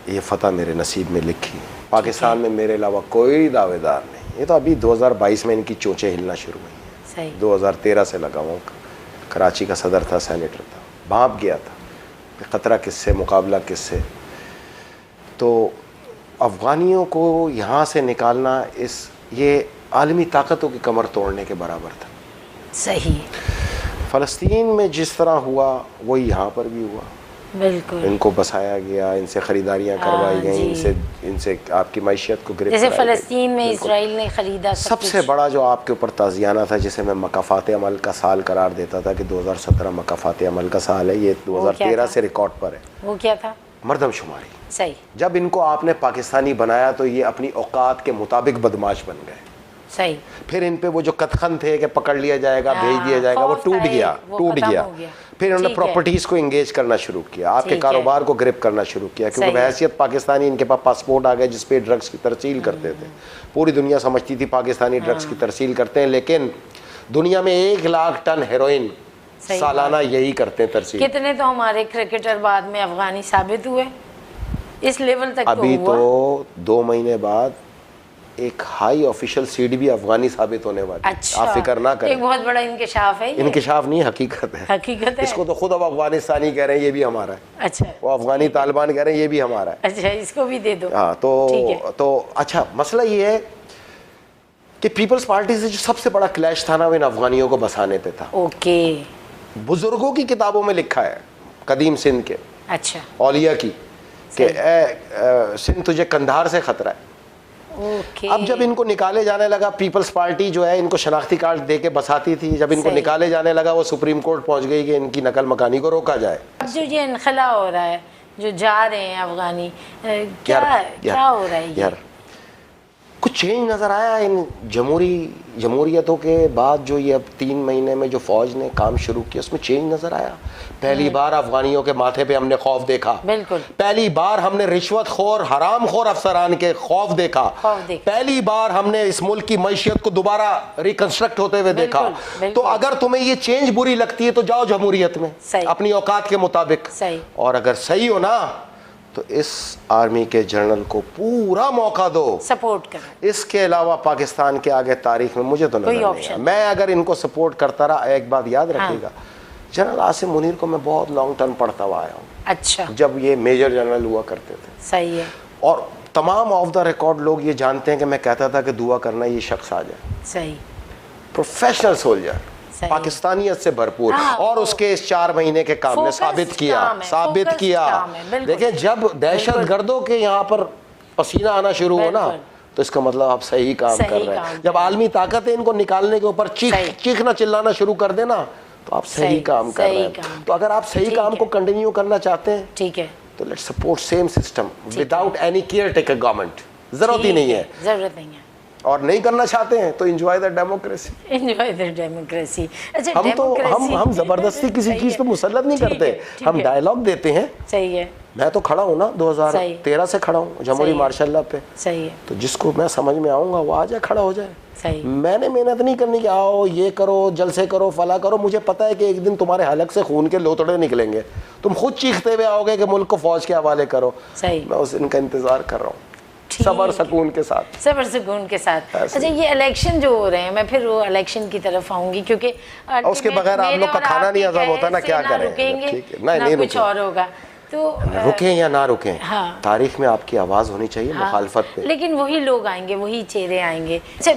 یہ فتح میرے نصیب میں لکھی. پاکستان میں میرے علاوہ کوئی دعوے دار نہیں. یہ تو ابھی 2022 میں ان کی چونچیں ہلنا شروع ہوئی ہیں. 2013 سے لگا ہوں. کراچی کا صدر تھا, سینیٹر تھا, بھانپ گیا تھا. خطرہ کس سے, مقابلہ کس سے. تو افغانیوں کو یہاں سے نکالنا یہ عالمی طاقتوں کی کمر توڑنے کے برابر تھا. صحیح. فلسطین میں جس طرح ہوا وہی یہاں پر بھی ہوا. بالکل. ان کو بسایا گیا, ان سے خریداریاں کروائی گئیں, ان سے آپ کی معیشت کو گرفت جیسے فلسطین میں اسرائیل نے خریدا. سب سے بڑا جو آپ کے اوپر تعزیانہ تھا, جسے میں مکافات عمل کا سال قرار دیتا تھا کہ 2017 مکافات عمل کا سال ہے, یہ 2013 سے ریکارڈ پر ہے. وہ کیا تھا؟ مردم شماری. صحیح. جب ان کو آپ نے پاکستانی بنایا تو یہ اپنی اوقات کے مطابق بدماش بن گئے. صحیح. پھر ان پہ وہ جو کتخن تھے کہ پکڑ لیا جائے گا, بھیج دیا جائے گا, وہ ٹوٹ گیا. پھر انہوں نے پراپرٹیز کو انگیج کرنا شروع کیا, آپ کے کاروبار کو گرپ کرنا شروع کیا, کیونکہ بحیثیت پاکستانی ان کے پاس پاسپورٹ آ گئے جس پہ ڈرگس کی ترسیل کرتے تھے. پوری دنیا سمجھتی تھی پاکستانی ڈرگس کی ترسیل کرتے ہیں, لیکن دنیا میں 1 لاکھ ٹن ہیروئن سالانہ یہی کرتے ہیں ترسیل. کتنے تو ہمارے کرکٹر بعد میں افغانی ثابت ہوئے اس لیول تک. ابھی تو 2 مہینے بعد ایک ہائی آفیشل سیٹ بھی افغانی ثابت ہونے والی. آپ فکر نہ کریں, ایک بہت بڑا انکشاف ہے. انکشاف نہیں, حقیقت ہے. حقیقت ہے. اس کو تو خود اب افغانستانی کہہ رہے ہیں یہ بھی ہمارا ہے. اچھا. وہ افغانی طالبان کہہ رہے ہیں یہ بھی ہمارا ہے. اچھا, اس کو بھی دے دو. ہاں تو اچھا, مسئلہ یہ ہے کہ پیپلز پارٹی سے جو سب سے بڑا کلیش تھا نا, وہ ان افغانیوں کو بسانے پہ تھا. اوکے. بزرگوں کی کتابوں میں لکھا ہے, قدیم سندھ کے اچھا اولیاء کی, کہ اے سندھ تجھے کندھار سے خطرہ ہے. اب جب ان کو نکالے جانے لگا, پیپلز پارٹی جو ہے ان کو شناختی کارڈ دے کے بساتی تھی, جب ان کو نکالے جانے لگا وہ سپریم کورٹ پہنچ گئی کہ ان کی نقل مکانی کو روکا جائے. اب جو یہ انخلا ہو رہا ہے, جو جا رہے ہیں افغانی, کیا ہو رہا ہے؟ یار کچھ چینج نظر آیا ان جمہوریتوں کے بعد. جو یہ اب 3 مہینے میں جو فوج نے کام شروع کیا اس میں چینج نظر آیا. پہلی بار افغانیوں کے ماتھے پہ ہم نے خوف دیکھا. بالکل. پہلی بار ہم نے رشوت خور حرام خور افسران کے خوف دیکھا. پہلی بار ہم نے اس ملک کی معیشت کو دوبارہ ریکنسٹرکٹ ہوتے ہوئے دیکھا. تو اگر تمہیں یہ چینج بری لگتی ہے تو جاؤ جمہوریت میں اپنی اوقات کے مطابق, اور اگر صحیح ہو نا تو اس آرمی کے جنرل کو پورا موقع دو, سپورٹ کرو. اس کے علاوہ پاکستان کے آگے تاریخ میں مجھے تو نظر نہیں ہے. میں اگر ان کو سپورٹ کرتا رہا, ایک بات یاد رکھیے گا, جنرل عاصم منیر کو میں بہت لانگ ٹرم پڑھتا ہوا آیا ہوں. اچھا. جب یہ میجر جنرل ہوا کرتے تھے. صحیح ہے. اور تمام آف دا ریکارڈ لوگ یہ جانتے ہیں کہ میں کہتا تھا کہ دعا کرنا یہ شخص آ جائے. صحیح. پروفیشنل سولجر, پاکستانیت سے بھرپور, اور اس کے اس 4 مہینے کے کام نے ثابت کیا. دیکھیں جب دہشت گردوں کے یہاں پر پسینہ آنا شروع ہو نا تو اس کا مطلب آپ صحیح کام کر رہے ہیں. جب عالمی طاقتیں ان کو نکالنے کے اوپر چیخنا چلانا شروع کر دینا تو آپ صحیح کام کر رہے ہیں. تو اگر آپ صحیح کام کو کنٹینیو کرنا چاہتے ہیں, ٹھیک ہے, تو let support same system without any caretaker government. ضرورت ہی نہیں ہے. ضرورت نہیں ہے. اور نہیں کرنا چاہتے ہیں تو enjoy the democracy. Enjoy the democracy. ہم زبردستی کسی چیز پہ مسلط نہیں کرتے, ہم ڈائلاگ دیتے ہیں. صحیح ہے. میں تو کھڑا ہوں نا 2013 سے کھڑا ہوں جمہوری مارشل اللہ پہ. صحیح ہے. تو جس کو میں سمجھ میں آؤں گا وہ آ جائے, کھڑا ہو جائے. صحیح. میں نے محنت نہیں کرنی کہ آؤ یہ کرو, جلسے کرو, فلاں کرو. مجھے پتا ہے کہ ایک دن تمہارے حلق سے خون کے لوتڑے نکلیں گے, تم خود چیختے ہوئے آؤ گے کہ ملک کو فوج کے حوالے کرو. صحیح. میں اس دن کا انتظار کر رہا ہوں, صبر سکون کے ساتھ. صبر سکون کے ساتھ. اچھا, یہ الیکشن جو ہو رہے ہیں, میں پھر وہ الیکشن کی طرف آؤں گی, کیونکہ اس کے بغیر آپ لوگ کا کھانا نہیں ہضم ہوتا نا, کیا کریں. نہیں کچھ اور ہوگا. تو رکیں یا نہ رکیں, تاریخ میں آپ کی آواز ہونی چاہیے مخالفت پہ. لیکن وہی لوگ آئیں گے, وہی چہرے آئیں گے. اچھا,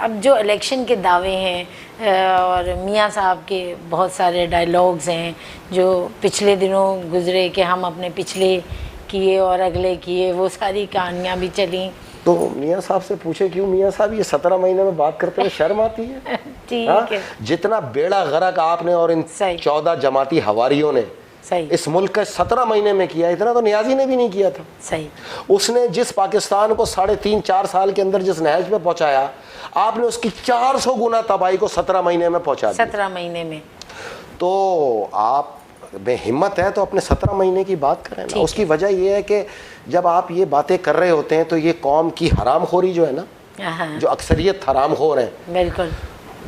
اب جو الیکشن کے دعوے ہیں اور میاں صاحب کے بہت سارے ڈائلاگز ہیں جو پچھلے دنوں گزرے کہ ہم اپنے پچھلے کیے اور اگلے کیے, وہ ساری کہانیاں بھی چلیں. تو میاں صاحب سے پوچھے کیوں میاں صاحب یہ 17 مہینے میں بات کرتے ہوئے شرم آتی ہے؟ ٹھیک ہے. جتنا بیڑا غرق آپ نے اور ان 14 جماعتی حواریوں نے اس ملک کا 17 مہینے میں کیا, اتنا تو نیازی نے بھی نہیں کیا تھا. صحیح. اس نے جس پاکستان کو 3.5-4 سال کے اندر جس نہج پہ پہنچایا, آپ نے اس کی 400 گنا تباہی کو 17 مہینے میں پہنچا دیا. 17 مہینے میں. تو آپ میں ہمت ہے تو اپنے 17 مہینے کی بات کریں نا. اس کی وجہ یہ ہے کہ جب آپ یہ باتیں کر رہے ہوتے ہیں تو یہ قوم کی حرام خوری جو ہے نا, جو اکثریت حرام خور ہیں, بالکل,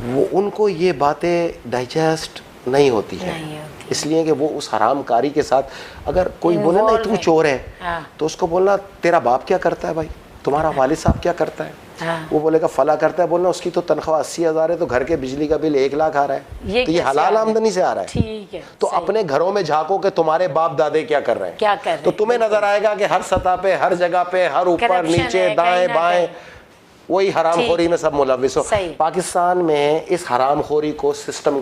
وہ ان کو یہ باتیں ڈائجسٹ نہیں ہوتی ہیں. اس لیے کہ وہ اس حرام کاری کے ساتھ اگر کوئی بولے نا تو چور ہے تو اس کو بولنا تیرا باپ کیا کرتا ہے بھائی, تمہارا والد صاحب کیا کرتا ہے, وہ بولے گا فلاں کرتا ہے, بولنا اس کی تو تنخواہ 80,000 ہے تو گھر کے بجلی کا بل 1 لاکھ آ رہا ہے, تو یہ حلال آمدنی سے آ رہا ہے. تو اپنے گھروں میں جھانکو کہ تمہارے باپ دادے کیا کر رہے ہیں, تو تمہیں نظر آئے گا کہ ہر سطح پہ, ہر جگہ پہ, ہر اوپر نیچے دائیں بائیں وہی حرام خوری میں سب ملوث ہو. پاکستان میں اس حرام خوری کو سسٹم